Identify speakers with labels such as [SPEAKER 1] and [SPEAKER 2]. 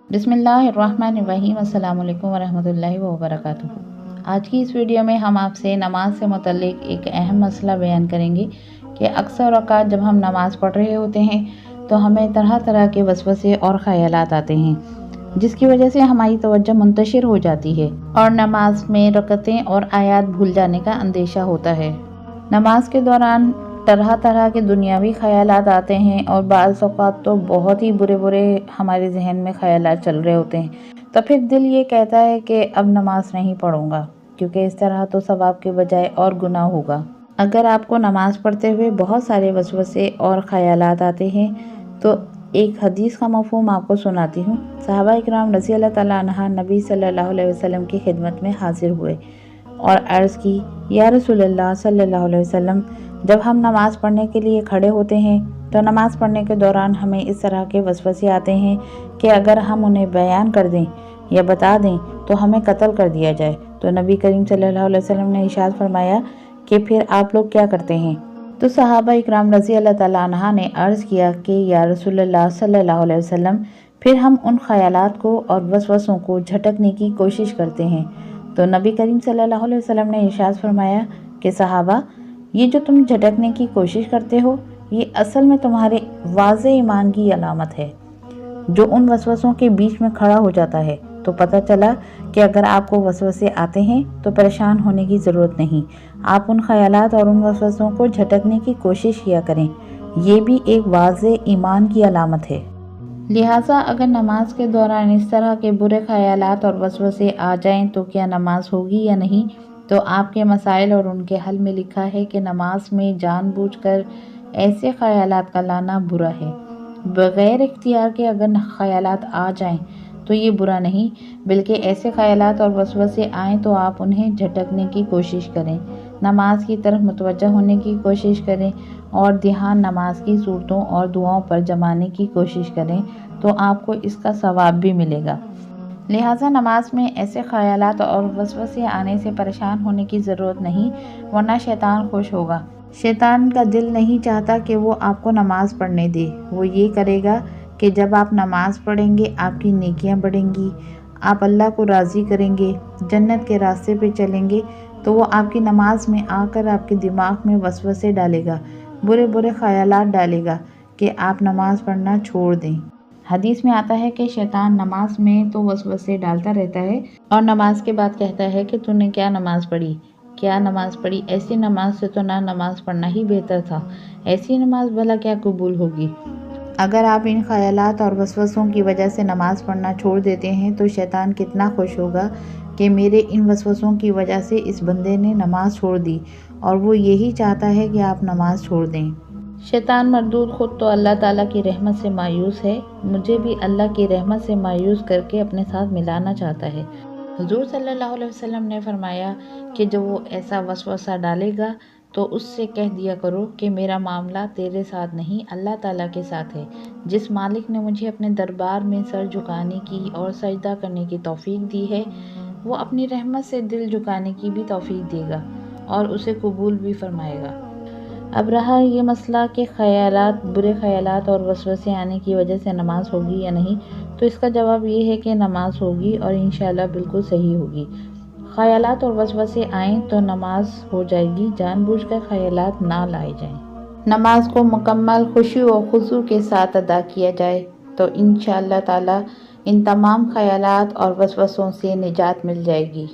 [SPEAKER 1] बिस्मिल्लाहिर्रहमानिर्रहीम। अस्सलाम वालेकुम वरहमतुल्लाहि वबरकातुहू। आज की इस वीडियो में हम आपसे नमाज से मुतल्लिक एक अहम मसला बयान करेंगे कि अक्सर औक़ात जब हम नमाज़ पढ़ रहे होते हैं तो हमें तरह तरह के वसवसे और ख़यालात आते हैं, जिसकी वजह से हमारी तवज्जो मुंतशिर हो जाती है और नमाज में रकअतें और आयात भूल जाने का अंदेशा होता है। नमाज के दौरान तरह तरह के दुनियावी ख़यालात आते हैं और बाज़ औक़ात तो बहुत ही बुरे बुरे हमारे जहन में ख़यालात चल रहे होते हैं, तो फिर दिल ये कहता है कि अब नमाज नहीं पढ़ूँगा, क्योंकि इस तरह तो सवाब के बजाय और गुनाह होगा। अगर आपको नमाज पढ़ते हुए बहुत सारे वसवसे और ख़यालात आते हैं तो एक हदीस का मफ़हूम आपको सुनाती हूँ। सहाबा इकराम रज़ी अल्लाह तआला अन्हा नबी सल्लल्लाहु अलैहि वसल्लम की खिदमत में हाजिर हुए और अर्ज़ की, या रसूलल्लाह सल्लल्लाहु अलैहि वसल्लम, जब हम नमाज़ पढ़ने के लिए खड़े होते हैं तो नमाज़ पढ़ने के दौरान हमें इस तरह के वसवसे आते हैं कि अगर हम उन्हें बयान कर दें या बता दें तो हमें कत्ल कर दिया जाए। तो नबी करीम सल्लल्लाहु अलैहि वसल्लम ने इरशाद फरमाया कि फिर आप लोग क्या करते हैं? तो सहाबा इकराम रज़ी अल्लाह तआला अन्हा ने अर्ज़ किया कि या रसूलल्लाह सल्लल्लाहु अलैहि वसल्लम, फिर हम उन ख़यालात को और वसवसों को झटकने की कोशिश करते हैं। तो नबी करीम सल्लल्लाहु अलैहि वसल्लम ने इरशाद फरमाया कि सहाबा, ये जो तुम झटकने की कोशिश करते हो, ये असल में तुम्हारे वाज़े ईमान की अलामत है, जो उन वसवसों के बीच में खड़ा हो जाता है। तो पता चला कि अगर आपको वसवसे आते हैं तो परेशान होने की ज़रूरत नहीं, आप उन ख़यालात और उन वसवसों को झटकने की कोशिश किया करें, ये भी एक वाज़े ईमान की अलामत है। लिहाजा अगर नमाज के दौरान इस तरह के बुरे ख़यालात और वसवसे आ जाएं तो क्या नमाज होगी या नहीं? तो आपके मसाइल और उनके हल में लिखा है कि नमाज में जानबूझकर ऐसे ख़यालात का लाना बुरा है। बग़ैर इख्तियार के अगर ख़यालात आ जाएं तो ये बुरा नहीं, बल्कि ऐसे ख़यालात और वसवसे आएँ तो आप उन्हें झटकने की कोशिश करें, नमाज की तरफ मुतवज्जह होने की कोशिश करें और ध्यान नमाज की सूरतों और दुआओं पर जमाने की कोशिश करें, तो आपको इसका सवाब भी मिलेगा। लिहाजा नमाज में ऐसे ख़यालात और वसवसे आने से परेशान होने की ज़रूरत नहीं, वरना शैतान खुश होगा। शैतान का दिल नहीं चाहता कि वो आपको नमाज पढ़ने दे। वो ये करेगा कि जब आप नमाज पढ़ेंगे आपकी नेकियां बढ़ेंगी, आप अल्लाह को राज़ी करेंगे, जन्नत के रास्ते पे चलेंगे, तो वो आपकी नमाज में आकर आपके दिमाग में वसवसे डालेगा, बुरे बुरे ख़यालात डालेगा कि आप नमाज पढ़ना छोड़ दें। हदीस में आता है कि शैतान नमाज में तो वसवसे डालता रहता है और नमाज के बाद कहता है कि तूने क्या नमाज पढ़ी, क्या नमाज पढ़ी, ऐसी नमाज से तो ना नमाज पढ़ना ही बेहतर था, ऐसी नमाज भला क्या कबूल होगी। अगर आप इन ख़यालात और वसवसों की वजह से नमाज़ पढ़ना छोड़ देते हैं तो शैतान कितना खुश होगा कि मेरे इन वसवसों की वजह से इस बंदे ने नमाज़ छोड़ दी, और वो यही चाहता है कि आप नमाज़ छोड़ दें। शैतान मरदूद ख़ुद तो अल्लाह ताला की रहमत से मायूस है, मुझे भी अल्लाह की रहमत से मायूस करके अपने साथ मिलाना चाहता है। हुज़ूर सल्लल्लाहु अलैहि वसल्लम ने फरमाया कि जब वो ऐसा वसवसा डालेगा तो उससे कह दिया करो कि मेरा मामला तेरे साथ नहीं, अल्लाह ताला के साथ है। जिस मालिक ने मुझे अपने दरबार में सर झुकाने की और सजदा करने की तौफीक दी है, वो अपनी रहमत से दिल झुकाने की भी तौफीक देगा और उसे कबूल भी फरमाएगा। अब रहा ये मसला कि ख़यालात, बुरे ख़यालात और वसवसे आने की वजह से नमाज होगी या नहीं, तो इसका जवाब ये है कि नमाज होगी और इंशाअल्लाह बिल्कुल सही होगी। ख़यालात और वसवसे आएँ तो नमाज हो जाएगी, जानबूझकर ख़यालात ना लाए जाएं। नमाज को मुकम्मल खुशू और खुशू के साथ अदा किया जाए तो इंशाअल्लाह ताला इन तमाम ख़यालात और वसवसों से निजात मिल जाएगी।